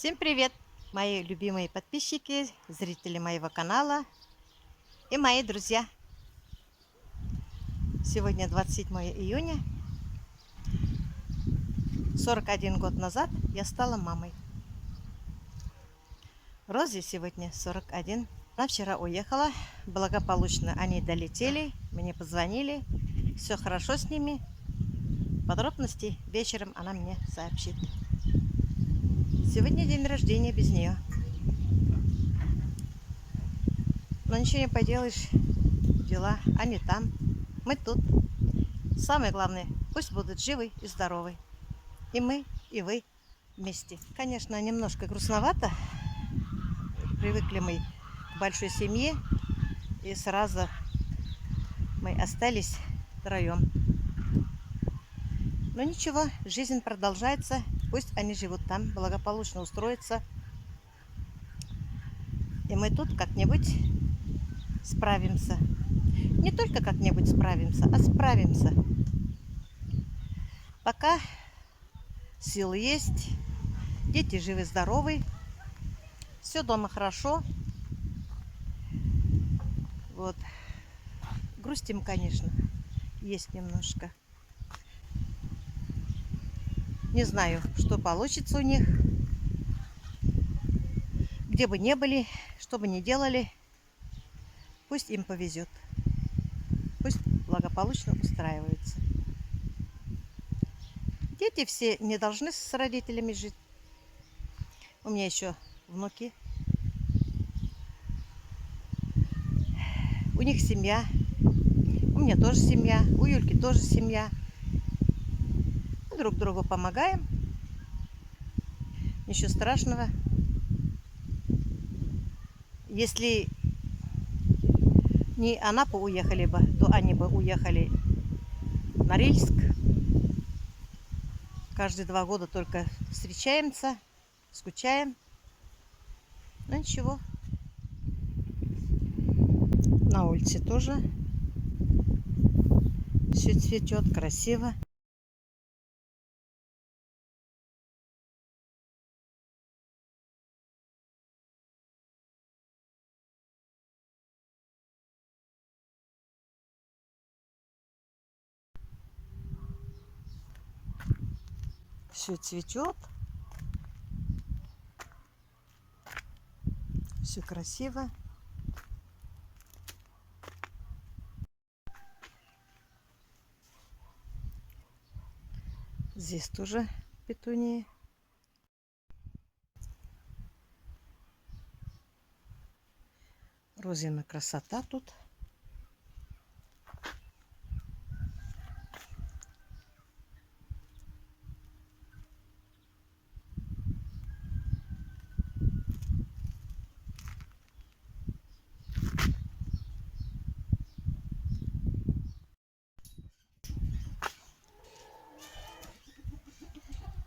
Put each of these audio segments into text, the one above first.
Всем привет, мои любимые подписчики, зрители моего канала и мои друзья. Сегодня 27 июня. 41 год назад я стала мамой. Розе сегодня 41. Она вчера уехала, благополучно они долетели, мне позвонили, все хорошо с ними. Подробности вечером она мне сообщит. Сегодня день рождения без нее. Но ничего не поделаешь, дела, они там, мы тут. Самое главное, пусть будут живы и здоровы. И мы, и вы вместе. Конечно, немножко грустновато. Привыкли мы к большой семье, и сразу мы остались втроем. Но ничего, жизнь продолжается. Пусть они живут там, благополучно устроятся. И мы тут как-нибудь справимся. Не только как-нибудь справимся, а справимся. Пока силы есть, дети живы-здоровы, все дома хорошо. Вот. Грустим, конечно, есть немножко. Не знаю, что получится у них. Где бы ни были, что бы ни делали, пусть им повезет. Пусть благополучно устраиваются. Дети все не должны с родителями жить. У меня еще внуки. У них семья. У меня тоже семья. У Юльки тоже семья. Друг другу помогаем. Ничего страшного. Если не Анапу уехали бы, то они бы уехали в Норильск. Каждые 2 года только встречаемся, скучаем. Ну ничего. На улице тоже все цветет красиво. Все цветет. Все красиво. Здесь тоже петунии. Розина красота тут.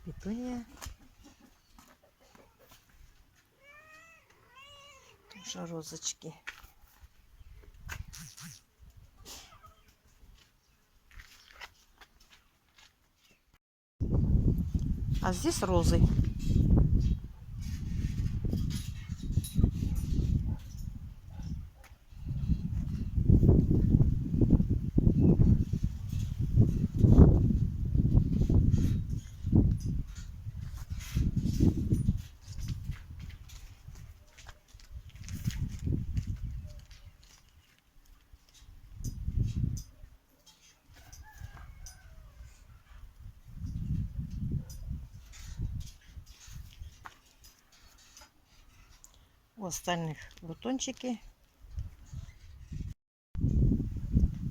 Петуния. Тоже розочки. А здесь розы. У остальных бутончики,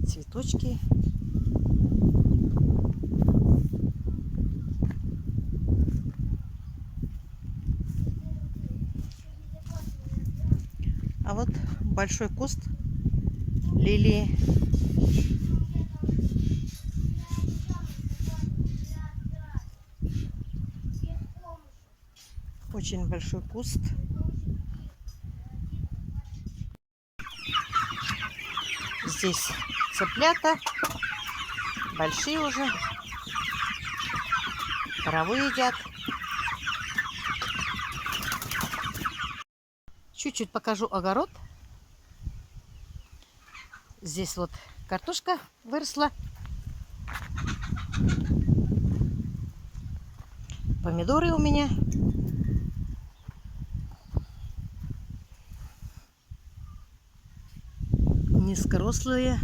цветочки. А вот большой куст лилии. Очень большой куст. Здесь цыплята, большие уже, траву едят. Чуть-чуть покажу огород. Здесь вот картошка выросла. Помидоры у меня. Низкорослые.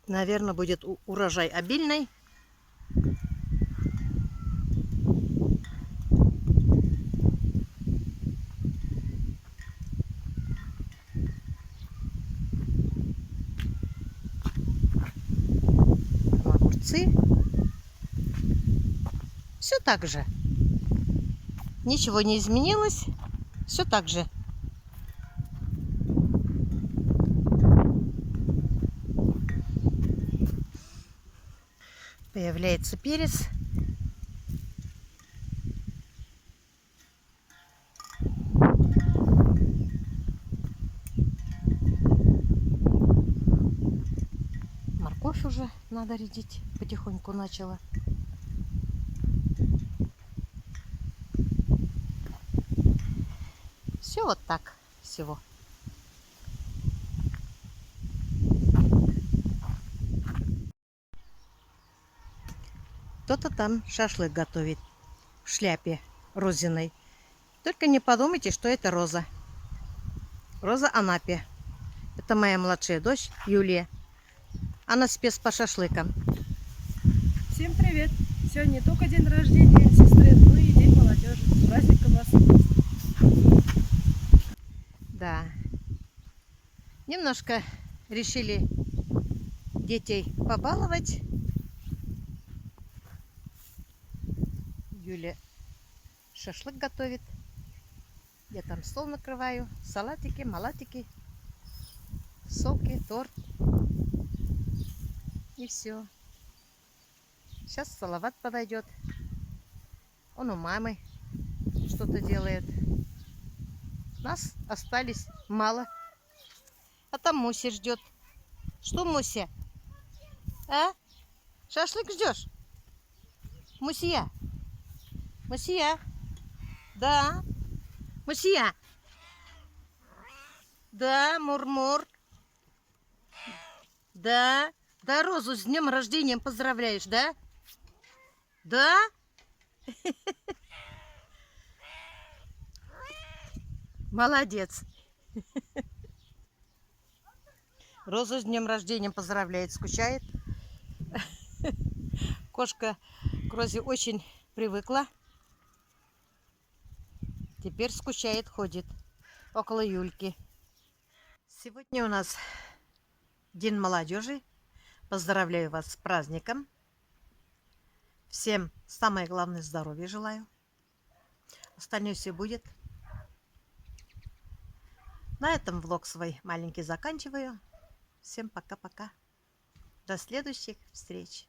Наверное, будет урожай обильный. Огурцы. Все так же. Ничего не изменилось. Все так же. Появляется перец. Морковь уже надо рядить. Потихоньку начала. Все вот так всего. Кто-то там шашлык готовит в шляпе розиной. Только не подумайте, что это Роза. Роза Анапе. Это моя младшая дочь Юлия. Она спец по шашлыкам. Всем привет! Сегодня не только день рождения сестры, но и день молодежи. С праздником вас! Да. Немножко решили детей побаловать. Юля шашлык готовит. Я там стол накрываю. Салатики, малатики, соки, торт. И все. Сейчас Салават подойдет. Он у мамы что-то делает. Нас остались мало. А там Муся ждет. Что, Муся? А? Шашлык ждешь? Мусия? Мусия? Да. Мусия? Да, Мурмур. Да. Да, Розу с днем рождения поздравляешь, да? Да? Молодец. Розу с днем рождения поздравляет, скучает. Кошка к Розе очень привыкла. Теперь скучает, ходит около Юльки. Сегодня у нас День молодежи. Поздравляю вас с праздником. Всем самое главное здоровья желаю. Остальное все будет. На этом влог свой маленький заканчиваю. Всем пока-пока. До следующих встреч.